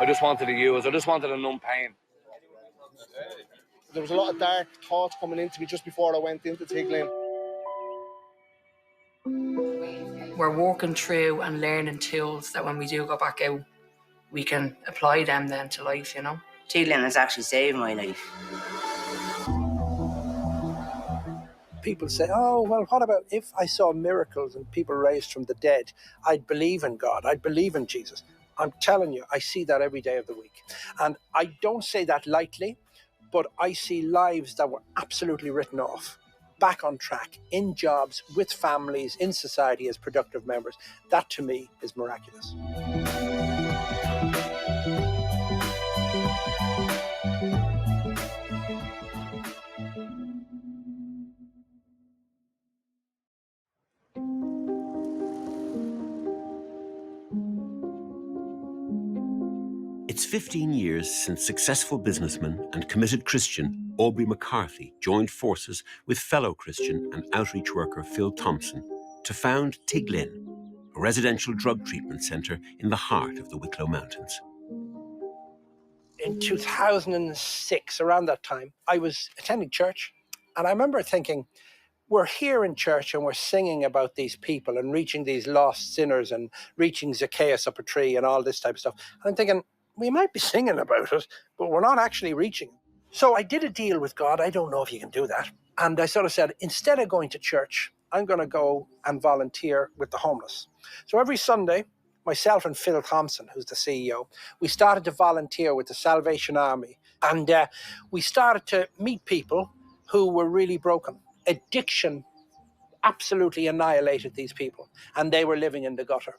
I just wanted to use. I just wanted to numb pain. There was a lot of dark thoughts coming into me just before I went into Tiglin. We're working through and learning tools that when we do go back out, we can apply them then to life, you know. Tiglin has actually saved my life. People say, oh, well, what about if I saw miracles and people raised from the dead? I'd believe in God. I'd believe in Jesus. I'm telling you, I see that every day of the week. And I don't say that lightly, but I see lives that were absolutely written off, back on track, in jobs, with families, in society as productive members. That to me is miraculous. It's 15 years since successful businessman and committed Christian Aubrey McCarthy joined forces with fellow Christian and outreach worker Phil Thompson to found Tiglin, a residential drug treatment centre in the heart of the Wicklow Mountains. In 2006, around that time, I was attending church, and I remember thinking, we're here in church and we're singing about these people and reaching these lost sinners and reaching Zacchaeus up a tree and all this type of stuff. And I'm thinking, we might be singing about it, but we're not actually reaching him. So I did a deal with God. I don't know if you can do that. And I sort of said, instead of going to church, I'm going to go and volunteer with the homeless. So every Sunday, myself and Phil Thompson, who's the CEO, we started to volunteer with the Salvation Army. And we started to meet people who were really broken. Addiction absolutely annihilated these people, and they were living in the gutter.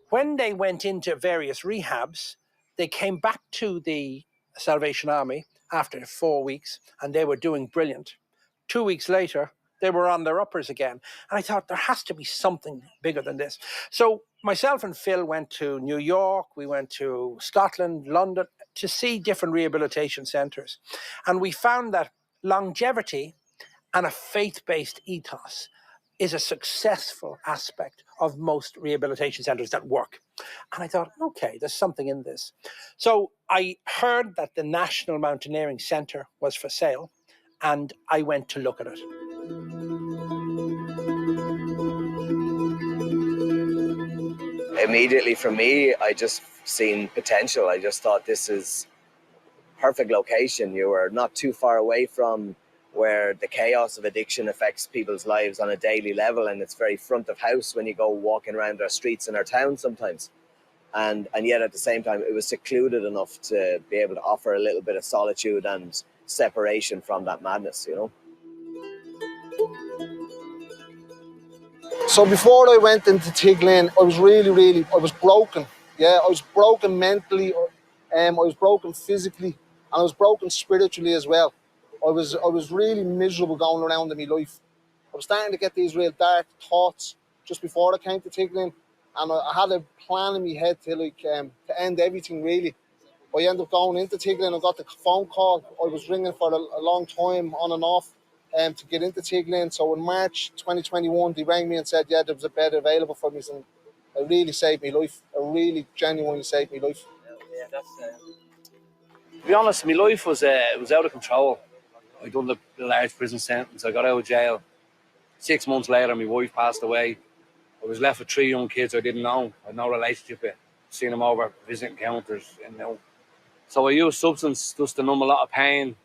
When they went into various rehabs, they came back to the Salvation Army after 4 weeks, and they were doing brilliant. 2 weeks later, they were on their uppers again. And I thought, there has to be something bigger than this. So myself and Phil went to New York, we went to Scotland, London, to see different rehabilitation centres. And we found that longevity and a faith-based ethos is a successful aspect of most rehabilitation centres that work. And I thought, okay, there's something in this. So I heard that the National Mountaineering Centre was for sale, and I went to look at it. Immediately for me, I just seen potential. I just thought this is perfect location. You are not too far away from where the chaos of addiction affects people's lives on a daily level, and it's very front of house when you go walking around our streets in our town sometimes. And yet at the same time, it was secluded enough to be able to offer a little bit of solitude and separation from that madness, you know. So before I went into Tiglin, I was I was broken. Yeah, I was broken mentally, I was broken physically, and I was broken spiritually as well. I was really miserable going around in my life. I was starting to get these real dark thoughts just before I came to Tiglin, and I had a plan in my head to end everything really. I ended up going into Tiglin. I got the phone call. I was ringing for a long time on and off to get into Tiglin. So in March 2021, they rang me and said, yeah, there was a bed available for me, and it really saved my life. It really genuinely saved my life. Yeah, to be honest, my life was out of control. I done the large prison sentence. I got out of jail. 6 months later, my wife passed away. I was left with 3 young kids I didn't know. I had no relationship with. Seen them over visiting counters, you know. So I used substance just to numb a lot of pain.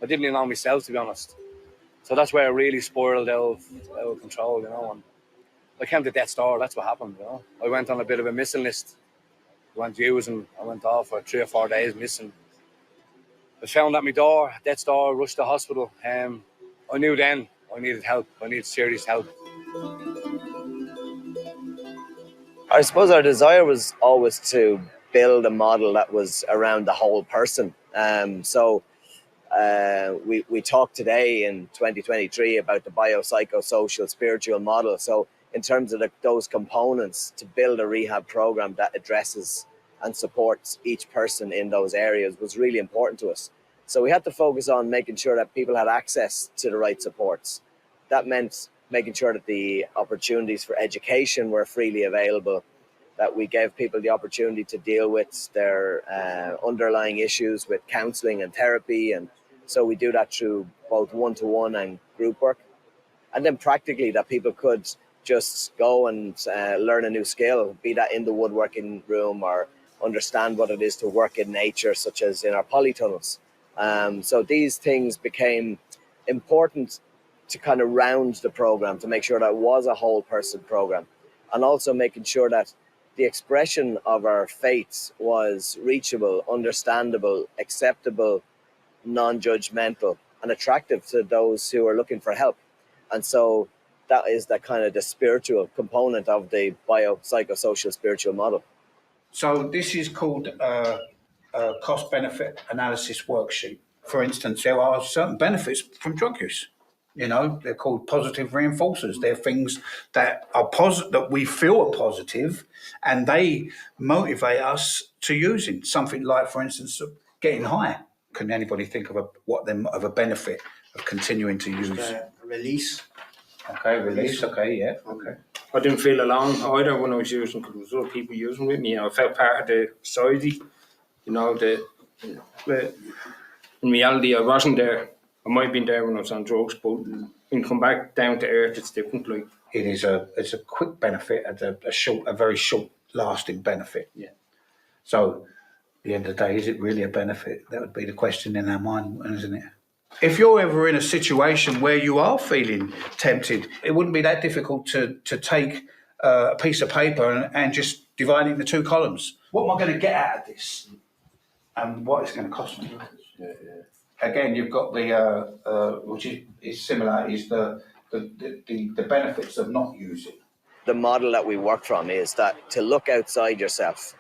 I didn't even know myself, to be honest. So that's where I really spiraled out of control, you know. And I came to death's door. That's what happened, you know. I went on a bit of a missing list. I went using. I went off for 3 or 4 days missing. I found at my door, death's door, rushed to hospital. I knew then I needed help. I needed serious help. I suppose our desire was always to build a model that was around the whole person. We talked today in 2023 about the biopsychosocial spiritual model. So in terms of those components, to build a rehab program that addresses and supports each person in those areas was really important to us. So we had to focus on making sure that people had access to the right supports. That meant making sure that the opportunities for education were freely available, that we gave people the opportunity to deal with their underlying issues with counselling and therapy. And so we do that through both one-to-one and group work. And then practically that people could just go and learn a new skill, be that in the woodworking room or understand what it is to work in nature, such as in our polytunnels. So these things became important to kind of round the program, to make sure that it was a whole person program, and also making sure that the expression of our faith was reachable, understandable, acceptable, non-judgmental, and attractive to those who are looking for help. And so that is that kind of the spiritual component of the biopsychosocial spiritual model. So this is called a cost-benefit analysis worksheet. For instance, there are certain benefits from drug use. You know, they're called positive reinforcers. They're things that are that we feel are positive, and they motivate us to using something like, for instance, getting high. Can anybody think of a benefit of continuing to use? Release. Okay, release. Okay, yeah. Okay. I didn't feel alone either when I was using, because there was other people using with me. I felt part of the society. You know, in reality, I wasn't there. I might have been there when I was on drugs, but when you come back down to earth, it's different. Like, it's a quick benefit, a very short lasting benefit. Yeah. So, at the end of the day, is it really a benefit? That would be the question in our mind, isn't it? If you're ever in a situation where you are feeling tempted, it wouldn't be that difficult to take a piece of paper and just divide it into two columns. What am I going to get out of this? And what it's going to cost me? Yeah. Again, you've got the which is similar, is the benefits of not using. The model that we work from is that to look outside yourself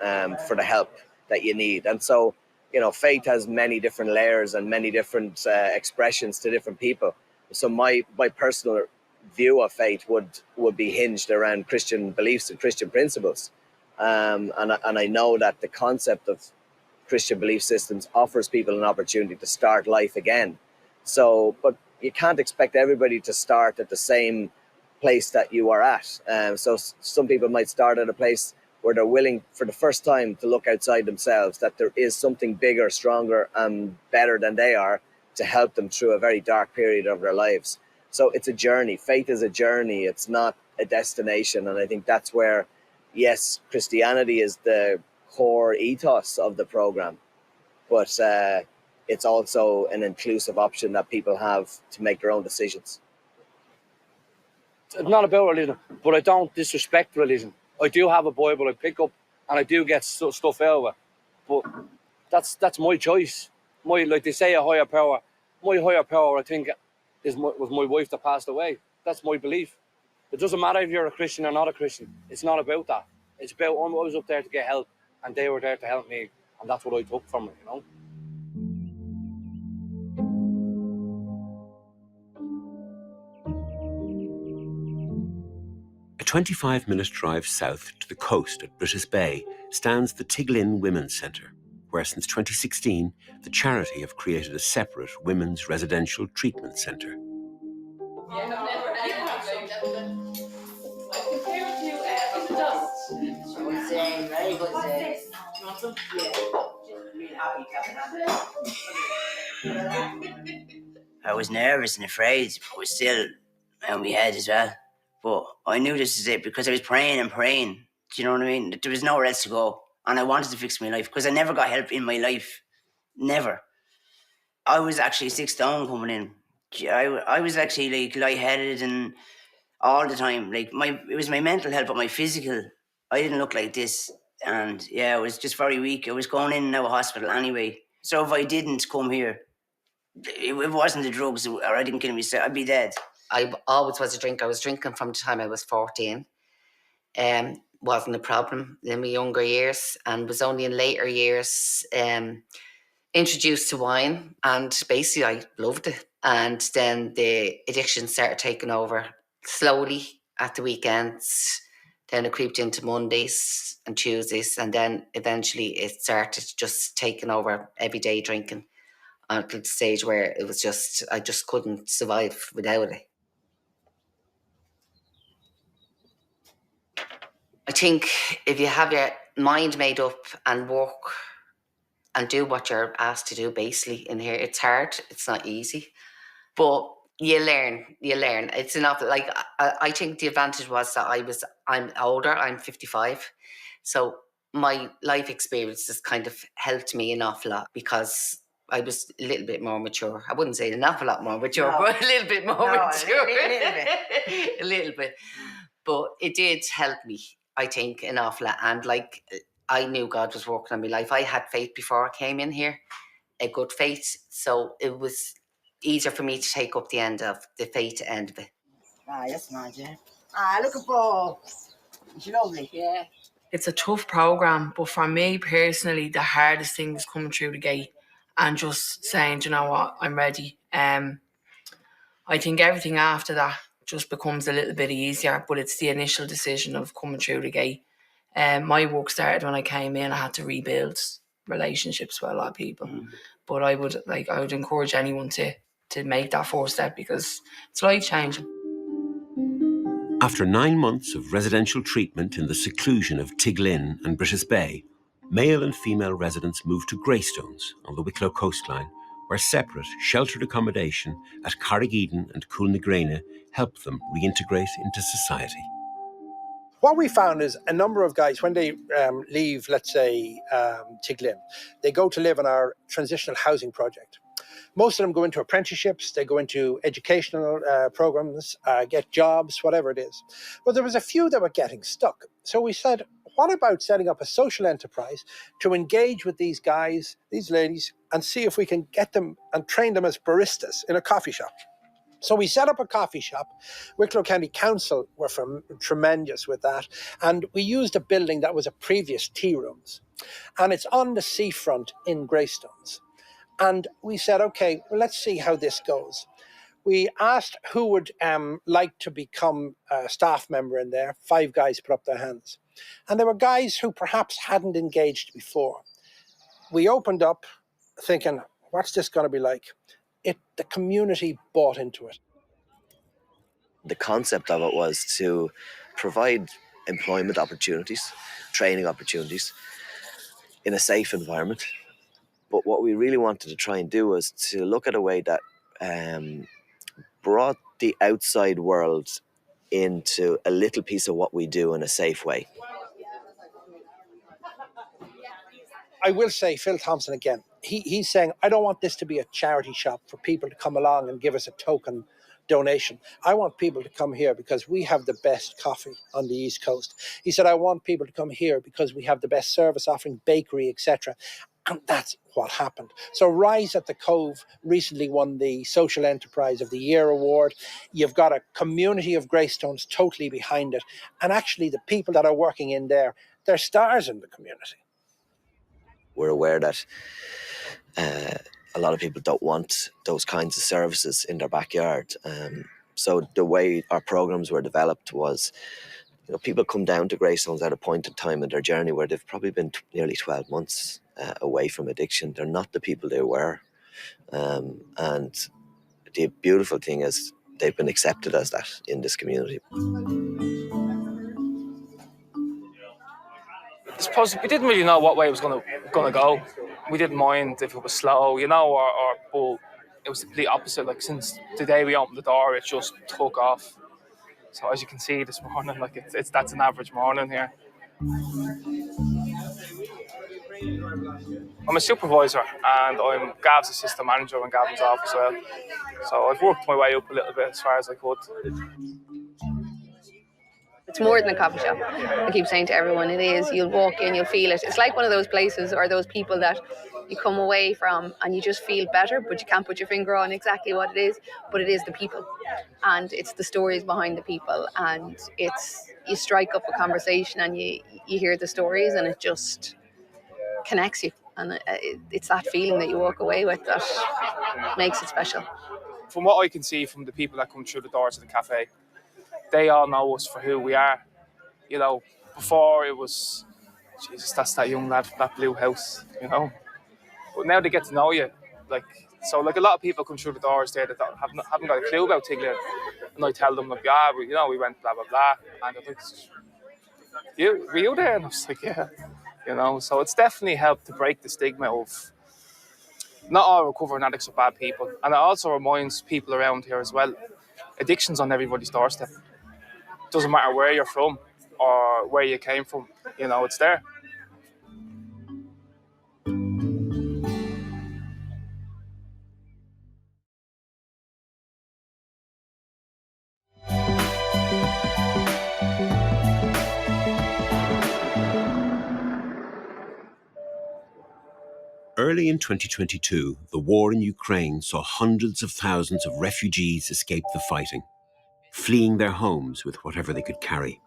for the help that you need. And so, you know, faith has many different layers and many different expressions to different people. So my personal view of faith would be hinged around Christian beliefs and Christian principles. And I know that the concept of Christian belief systems offers people an opportunity to start life again. So, but you can't expect everybody to start at the same place that you are at. So some people might start at a place where they're willing for the first time to look outside themselves, that there is something bigger, stronger and better than they are to help them through a very dark period of their lives. So it's a journey. Faith is a journey. It's not a destination. And I think that's where, yes, Christianity is the core ethos of the program, but it's also an inclusive option that people have to make their own decisions. It's not about religion, but I don't disrespect religion. I do have a Bible I pick up, and I do get stuff out of it. But that's my choice. Like they say, a higher power. My higher power, I think, was my wife that passed away. That's my belief. It doesn't matter if you're a Christian or not a Christian. It's not about that. It's about I was up there to get help, and they were there to help me, and that's what I took from it. You know. A 25-minute drive south to the coast at British Bay stands the Tiglin Women's Centre, where since 2016 the charity have created a separate women's residential treatment centre. I was nervous and afraid, but still in my head as well. But I knew this is it because I was praying and praying. Do you know what I mean? There was nowhere else to go. And I wanted to fix my life because I never got help in my life. Never. I was actually 6 stone coming in. I was actually like lightheaded and all the time. Like it was my mental health, but my physical, I didn't look like this. And yeah, I was just very weak. I was going in and out of hospital anyway. So if I didn't come here, it wasn't the drugs or I didn't kill myself, I'd be dead. I always was a drinker. I was drinking from the time I was 14. Wasn't a problem in my younger years, and was only in later years introduced to wine, and basically I loved it. And then the addiction started taking over slowly at the weekends. Then it creeped into Mondays and Tuesdays, and then eventually it started just taking over everyday drinking until the stage where it was just, I just couldn't survive without it. I think if you have your mind made up and work and do what you're asked to do, basically in here, it's hard. It's not easy, but you learn. It's enough. Like I think the advantage was that I'm older. I'm 55, so my life experiences kind of helped me an awful lot because I was a little bit more mature. I wouldn't say an awful lot more mature, but a little bit more mature. A little bit. A little bit. But it did help me, I think, an awful lot. And like, I knew God was working on my life. I had faith before I came in here, a good faith. So it was easier for me to take up the end of the faith end of it. Yes, man. Looking for. It's lovely. Yeah. It's a tough programme, but for me personally, the hardest thing is coming through the gate and just saying, do you know what, I'm ready. I think everything after that just becomes a little bit easier, but it's the initial decision of coming through the gate. My work started when I came in. I had to rebuild relationships with a lot of people. But I would encourage anyone to make that first step because it's life-changing. After 9 months of residential treatment in the seclusion of Tiglin and British Bay, male and female residents moved to Greystones on the Wicklow coastline, where separate, sheltered accommodation at Carrigeeden and Coolnagrena helped them reintegrate into society. What we found is a number of guys, when they leave, let's say, Tiglin, they go to live in our transitional housing project. Most of them go into apprenticeships, they go into educational programs, get jobs, whatever it is. But there was a few that were getting stuck. So we said, what about setting up a social enterprise to engage with these guys, these ladies, and see if we can get them and train them as baristas in a coffee shop. So we set up a coffee shop. Wicklow County Council were tremendous with that. And we used a building that was a previous tea rooms. And it's on the seafront in Greystones. And we said, okay, well, let's see how this goes. We asked who would like to become a staff member in there. 5 guys put up their hands. And there were guys who perhaps hadn't engaged before. We opened up thinking, what's this going to be like? The community bought into it. The concept of it was to provide employment opportunities, training opportunities in a safe environment. But what we really wanted to try and do was to look at a way that brought the outside world into a little piece of what we do in a safe way. I will say, Phil Thompson again, he's saying, I don't want this to be a charity shop for people to come along and give us a token donation. I want people to come here because we have the best coffee on the East Coast. He said, I want people to come here because we have the best service offering, bakery, etc. And that's what happened. So Rise at the Cove recently won the Social Enterprise of the Year award. You've got a community of Greystones totally behind it. And actually the people that are working in there, they're stars in the community. We're aware that a lot of people don't want those kinds of services in their backyard. So the way our programs were developed was, people come down to Greystones at a point in time in their journey where they've probably been nearly 12 months away from addiction. They're not the people they were. And the beautiful thing is they've been accepted as that in this community. I suppose we didn't really know what way it was gonna go. We didn't mind if it was slow, but it was the complete opposite. Like, since the day we opened the door, it just took off. So as you can see this morning, like that's an average morning here. I'm a supervisor and I'm Gav's assistant manager in Gavin's office. So I've worked my way up a little bit as far as I could. It's more than a coffee shop. I keep saying to everyone, it is. You'll walk in, you'll feel it. It's like one of those places or those people that you come away from and you just feel better, but you can't put your finger on exactly what it is. But it is the people, and it's the stories behind the people, and it's you strike up a conversation and you hear the stories, and it just connects you, and it's that feeling that you walk away with that makes it special. From what I can see from the people that come through the doors of the cafe, they all know us for who we are. Before it was, Jesus, that's that young lad from that blue house, But now they get to know you. Like a lot of people come through the doors there that haven't got a clue about Tiglin. And I tell them, we went blah, blah, blah. And were you there? And I was like, yeah. You know, so it's definitely helped to break the stigma of not all recovering addicts are bad people. And it also reminds people around here as well, addiction's on everybody's doorstep. Doesn't matter where you're from or where you came from, you know, it's there. Early in 2022, the war in Ukraine saw hundreds of thousands of refugees escape the fighting, fleeing their homes with whatever they could carry.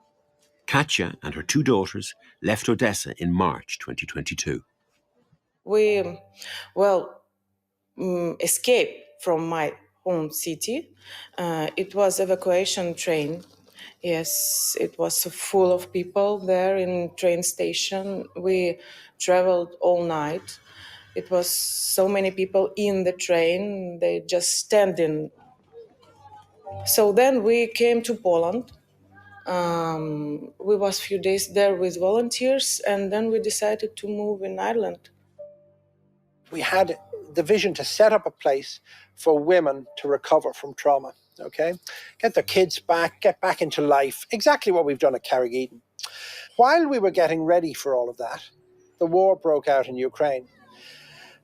Katya and her 2 daughters left Odessa in March 2022. We, escaped from my home city. It was evacuation train. Yes, it was full of people there in train station. We traveled all night. It was so many people in the train. They just standing. So then we came to Poland. We was few days there with volunteers, and then we decided to move in Ireland. We had the vision to set up a place for women to recover from trauma, okay? Get their kids back, get back into life, exactly what we've done at Carrigeaton. While we were getting ready for all of that, the war broke out in Ukraine.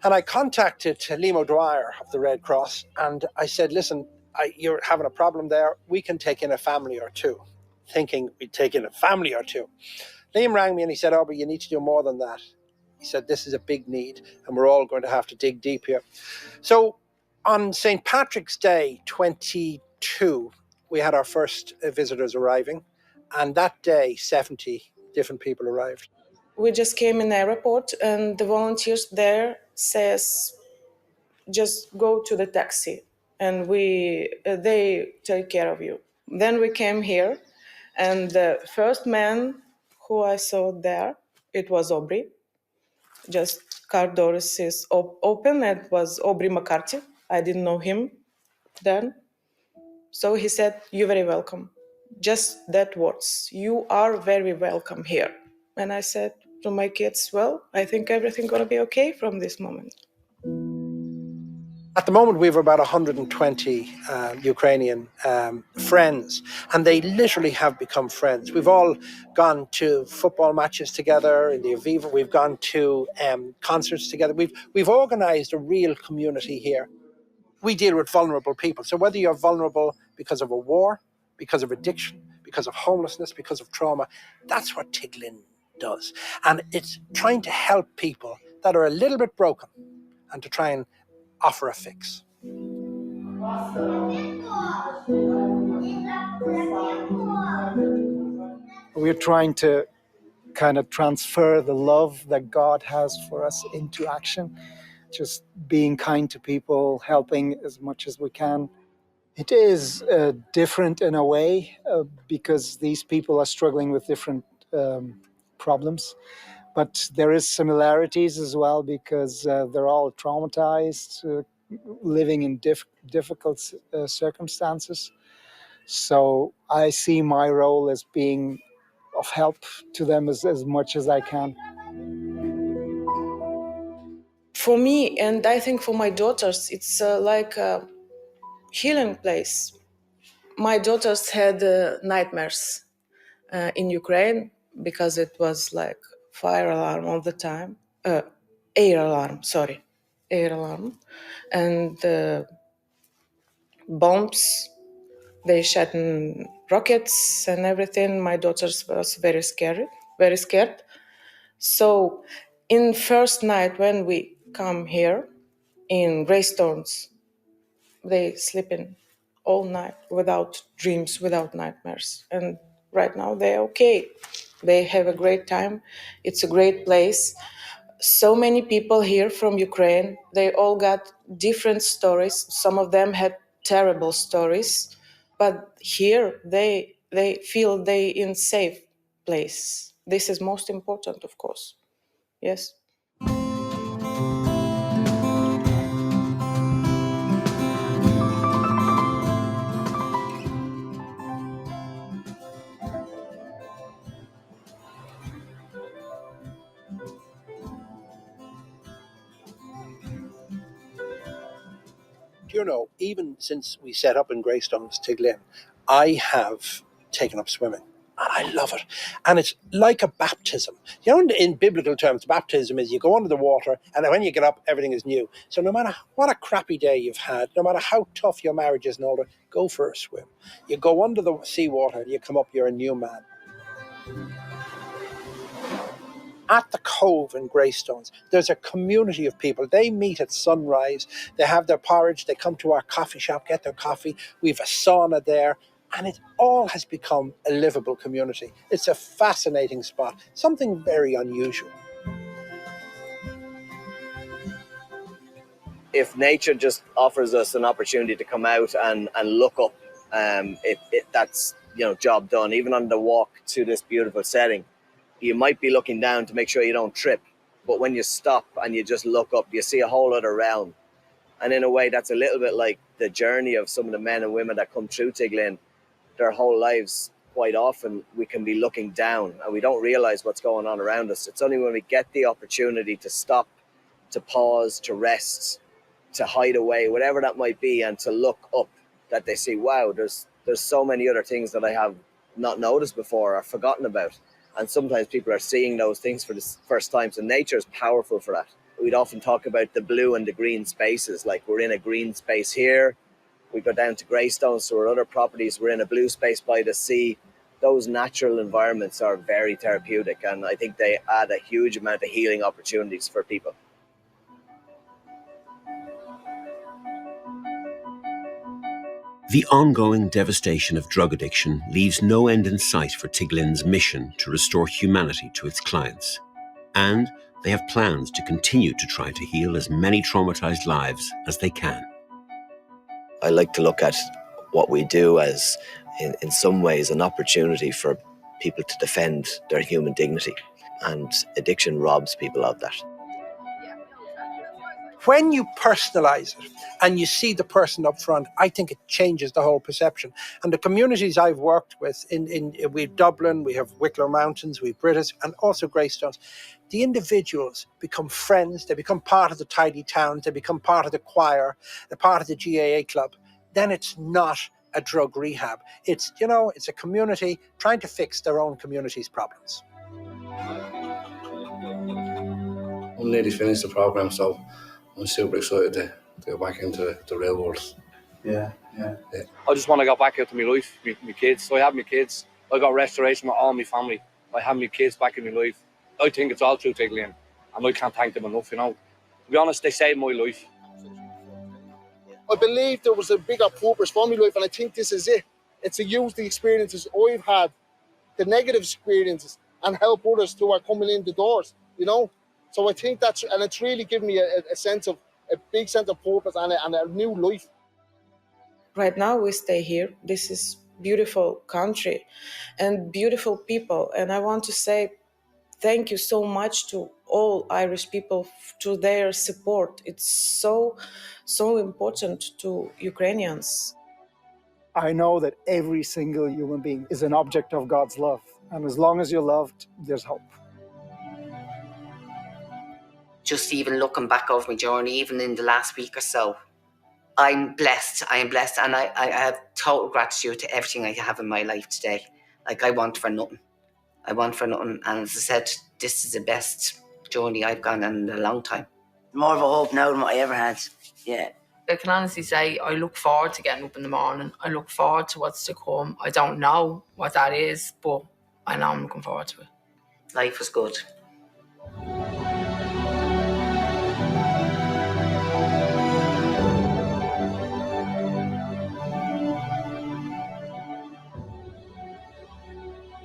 And I contacted Liam O'Dwyer of the Red Cross, and I said, listen, you're having a problem there, we can take in a family or 2. Thinking we'd take in a family or 2. Liam rang me and he said, oh, but you need to do more than that. He said, this is a big need and we're all going to have to dig deep here. So on St. Patrick's Day 22, we had our first visitors arriving. And that day, 70 different people arrived. We just came in the airport and the volunteers there says, just go to the taxi and they take care of you. Then we came here and the first man who I saw there, it was Aubrey. Just car doors is open. It was Aubrey McCarthy. I didn't know him then. So he said, you're very welcome. Just that words. You are very welcome here. And I said to my kids, well, I think everything's going to be okay from this moment. At the moment, we have about 120 Ukrainian friends, and they literally have become friends. We've all gone to football matches together in the Aviva. We've gone to concerts together. We've organised a real community here. We deal with vulnerable people. So whether you're vulnerable because of a war, because of addiction, because of homelessness, because of trauma, that's what Tiglin does. And it's trying to help people that are a little bit broken and to try and offer a fix. We're trying to kind of transfer the love that God has for us into action, just being kind to people, helping as much as we can. It is different in a way because these people are struggling with different problems. But there is similarities as well because they're all traumatized, living in difficult circumstances. So I see my role as being of help to them as much as I can. For me, and I think for my daughters, it's like a healing place. My daughters had nightmares in Ukraine because it was like fire alarm all the time. Air alarm, and bombs. They shot rockets and everything. My daughters was very scared. So in first night when we come here in Greystowns, they sleeping all night without dreams, without nightmares. And right now they're okay. They have a great time. It's a great place. So many people here from Ukraine, they all got different stories. Some of them had terrible stories, but here they feel they in safe place. This is most important, of course. Yes. Do you know, even since we set up in Greystones, Tiglin, I have taken up swimming. And I love it. And it's like a baptism. You know, in biblical terms, baptism is you go under the water and when you get up, everything is new. So no matter what a crappy day you've had, no matter how tough your marriage is and all that, go for a swim. You go under the seawater, you come up, you're a new man. At the Cove in Greystones, there's a community of people. They meet at sunrise, they have their porridge, they come to our coffee shop, get their coffee. We have a sauna there, and it all has become a livable community. It's a fascinating spot, something very unusual. If nature just offers us an opportunity to come out and look up, that's, job done. Even on the walk to this beautiful setting, you might be looking down to make sure you don't trip, but when you stop and you just look up, you see a whole other realm. And in a way, that's a little bit like the journey of some of the men and women that come through Tiglin. Their whole lives, quite often, we can be looking down and we don't realize what's going on around us. It's only when we get the opportunity to stop, to pause, to rest, to hide away, whatever that might be, and to look up, that they see, wow, there's so many other things that I have not noticed before or forgotten about. And sometimes people are seeing those things for the first time. So nature is powerful for that. We'd often talk about the blue and the green spaces, like we're in a green space here. We go down to Greystones, so our other properties, we're in a blue space by the sea. Those natural environments are very therapeutic, and I think they add a huge amount of healing opportunities for people. The ongoing devastation of drug addiction leaves no end in sight for Tiglin's mission to restore humanity to its clients. And they have plans to continue to try to heal as many traumatized lives as they can. I like to look at what we do as, in some ways, an opportunity for people to defend their human dignity. And addiction robs people of that. When you personalize it and you see the person up front, I think it changes the whole perception. And the communities I've worked with, we have Dublin, we have Wicklow Mountains, we have British, and also Greystones, the individuals become friends, they become part of the tidy towns, they become part of the choir, they're part of the GAA club. Then it's not a drug rehab. It's, it's a community trying to fix their own community's problems. I'm nearly finished the program, so I'm super excited to go back into the real world. Yeah. I just want to go back out to my life, my kids. So I have my kids. I got restoration with all my family. I have my kids back in my life. I think it's all through Tiglin, and I can't thank them enough, To be honest, they saved my life. I believe there was a bigger purpose for my life, and I think this is it. It's to use the experiences I've had, the negative experiences, and help others who are coming in the doors, So I think and it's really given me a big sense of purpose and a new life. Right now we stay here. This is beautiful country and beautiful people. And I want to say thank you so much to all Irish people to their support. It's so important to Ukrainians. I know that every single human being is an object of God's love. And as long as you're loved, there's hope. Just even looking back over my journey, even in the last week or so, I'm blessed. I am blessed, and I have total gratitude to everything I have in my life today. Like, I want for nothing. And as I said, this is the best journey I've gone in a long time. More of a hope now than what I ever had. Yeah. I can honestly say I look forward to getting up in the morning. I look forward to what's to come. I don't know what that is, but I know I'm looking forward to it. Life was good.